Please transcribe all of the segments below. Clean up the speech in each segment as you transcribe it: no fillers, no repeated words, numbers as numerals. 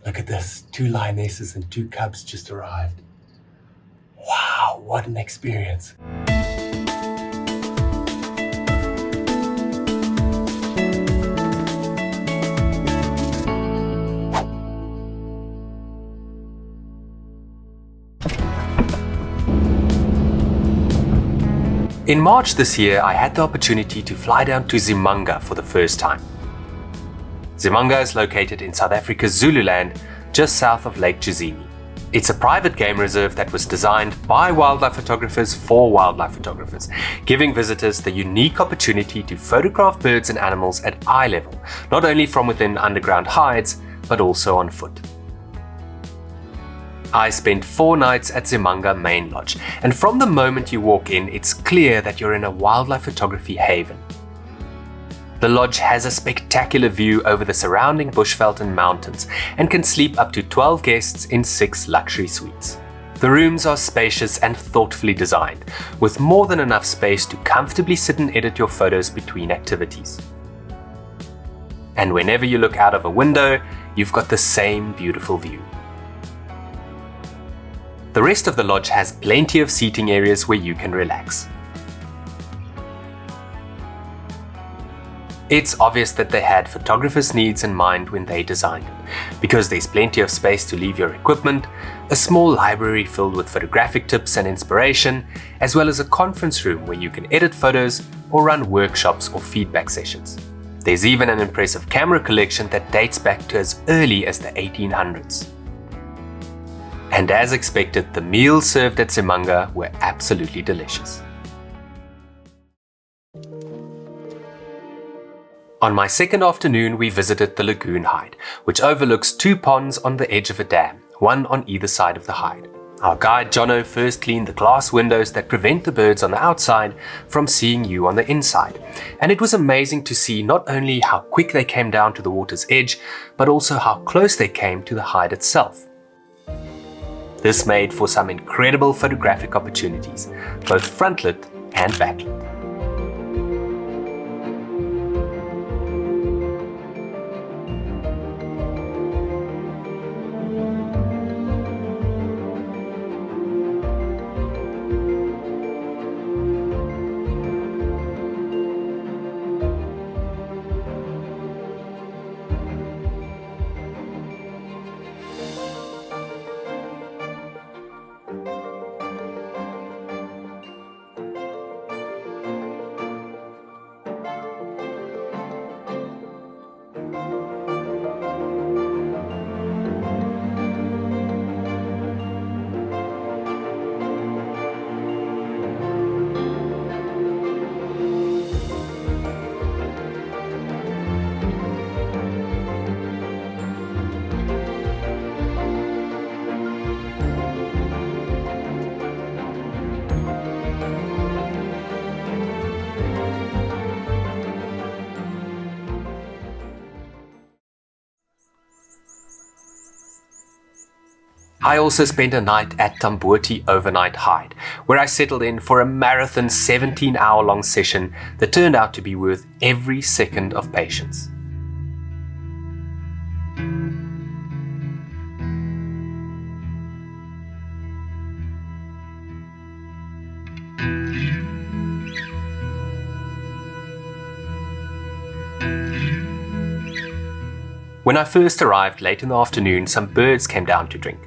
Look at this, 2 lionesses and 2 cubs just arrived. Wow, what an experience. In March this year, I had the opportunity to fly down to ZIMANGA for the first time. ZIMANGA is located in South Africa Zululand, just south of Lake Jozini. It's a private game reserve that was designed by wildlife photographers for wildlife photographers, giving visitors the unique opportunity to photograph birds and animals at eye level, not only from within underground hides, but also on foot. I spent 4 nights at ZIMANGA Main Lodge, and from the moment you walk in, it's clear that you're in a wildlife photography haven. The lodge has a spectacular view over the surrounding bushveld and mountains, and can sleep up to 12 guests in 6 luxury suites. The rooms are spacious and thoughtfully designed, with more than enough space to comfortably sit and edit your photos between activities. And whenever you look out of a window, you've got the same beautiful view. The rest of the lodge has plenty of seating areas where you can relax. It's obvious that they had photographers' needs in mind when they designed it, because there's plenty of space to leave your equipment, a small library filled with photographic tips and inspiration, as well as a conference room where you can edit photos or run workshops or feedback sessions. There's even an impressive camera collection that dates back to as early as the 1800s. And as expected, the meals served at ZIMANGA were absolutely delicious. On my second afternoon, we visited the Lagoon hide, which overlooks 2 ponds on the edge of a dam, one on either side of the hide. Our guide Jono first cleaned the glass windows that prevent the birds on the outside from seeing you on the inside, and it was amazing to see not only how quick they came down to the water's edge, but also how close they came to the hide itself. This made for some incredible photographic opportunities, both frontlit and backlit. I also spent a night at Tamboti Over-night Hide, where I settled in for a marathon 17-hour-long session that turned out to be worth every second of patience. When I first arrived late in the afternoon, some birds came down to drink.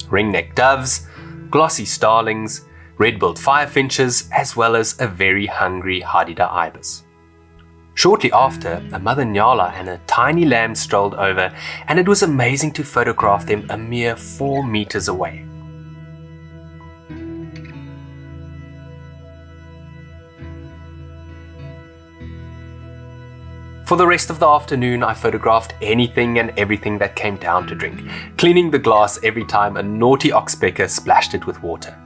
Ring-necked doves, glossy starlings, red-billed firefinches, as well as a very hungry Hadida ibis. Shortly after, a mother nyala and a tiny lamb strolled over, and it was amazing to photograph them a mere 4 meters away. For the rest of the afternoon, I photographed anything and everything that came down to drink, cleaning the glass every time a naughty oxpecker splashed it with water.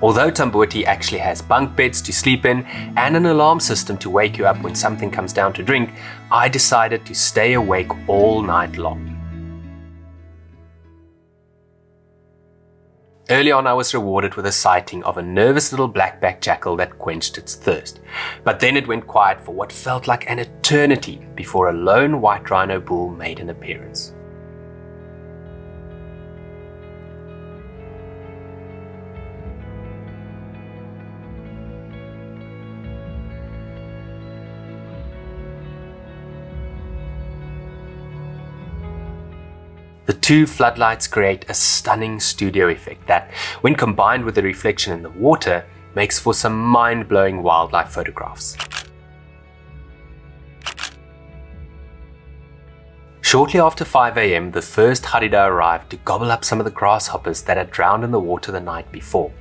Although Tamboti actually has bunk beds to sleep in and an alarm system to wake you up when something comes down to drink, I decided to stay awake all night long. Early on, I was rewarded with a sighting of a nervous little black-backed jackal that quenched its thirst. But then it went quiet for what felt like an eternity before a lone white rhino bull made an appearance. The two floodlights create a stunning studio effect that, when combined with the reflection in the water, makes for some mind-blowing wildlife photographs. Shortly after 5 a.m, the first harida arrived to gobble up some of the grasshoppers that had drowned in the water the night before.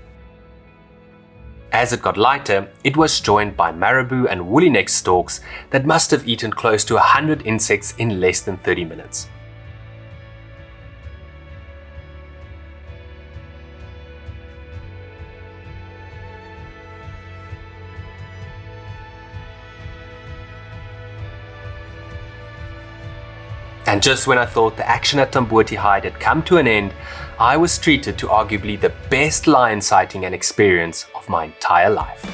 As it got lighter, it was joined by marabou and woolly-neck storks that must have eaten close to 100 insects in less than 30 minutes. And just when I thought the action at Tamboti Hide had come to an end, I was treated to arguably the best lion sighting and experience of my entire life.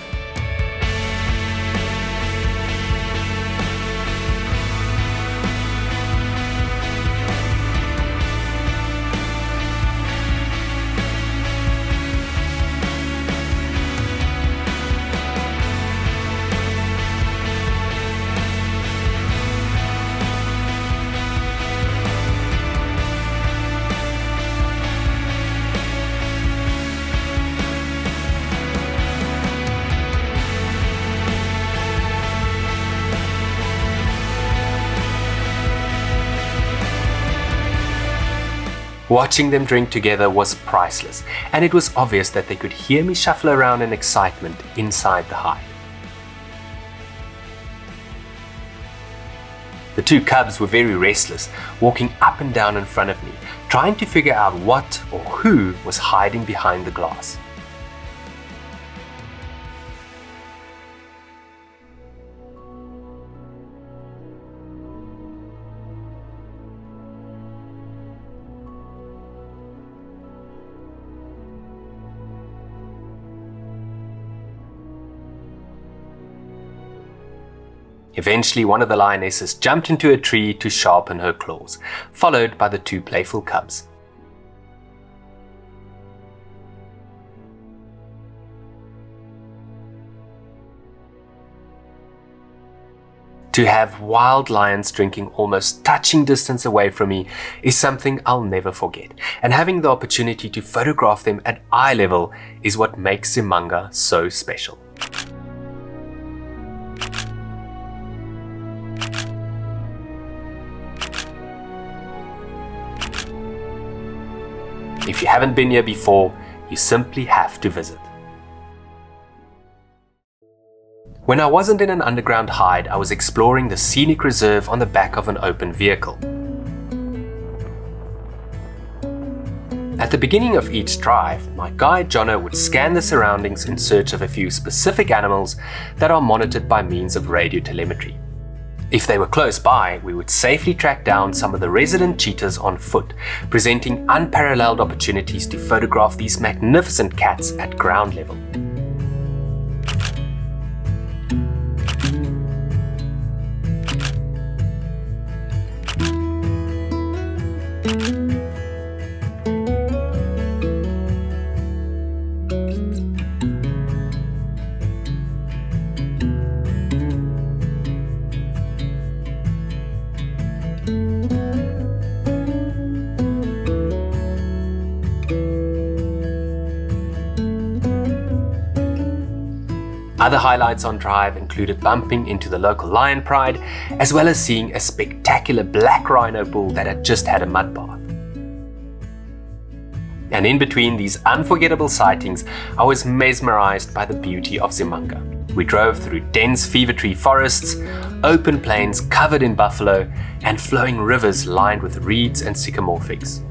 Watching them drink together was priceless, and it was obvious that they could hear me shuffle around in excitement inside the hide. The two cubs were very restless, walking up and down in front of me, trying to figure out what or who was hiding behind the glass. Eventually, one of the lionesses jumped into a tree to sharpen her claws, followed by the two playful cubs. To have wild lions drinking almost touching distance away from me is something I'll never forget, and having the opportunity to photograph them at eye level is what makes ZIMANGA so special. If you haven't been here before, you simply have to visit. When I wasn't in an underground hide, I was exploring the scenic reserve on the back of an open vehicle. At the beginning of each drive, my guide Jono would scan the surroundings in search of a few specific animals that are monitored by means of radio telemetry. If they were close by, we would safely track down some of the resident cheetahs on foot, presenting unparalleled opportunities to photograph these magnificent cats at ground level. Other highlights on drive included bumping into the local lion pride, as well as seeing a spectacular black rhino bull that had just had a mud bath. And in between these unforgettable sightings, I was mesmerized by the beauty of ZIMANGA. We drove through dense fever tree forests, open plains covered in buffalo, and flowing rivers lined with reeds and sycamore figs.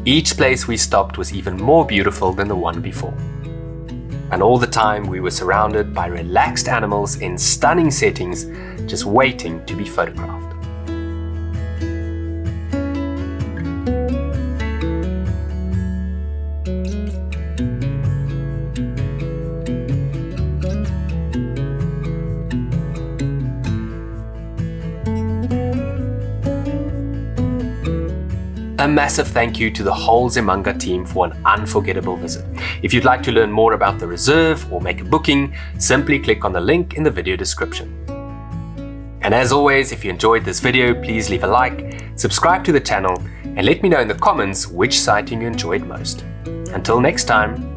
Each place we stopped was even more beautiful than the one before. And all the time we were surrounded by relaxed animals in stunning settings, just waiting to be photographed. A massive thank you to the whole ZIMANGA team for an unforgettable visit. If you'd like to learn more about the reserve or make a booking, simply click on the link in the video description. And as always, if you enjoyed this video, please leave a like, subscribe to the channel, and let me know in the comments which sighting you enjoyed most. Until next time.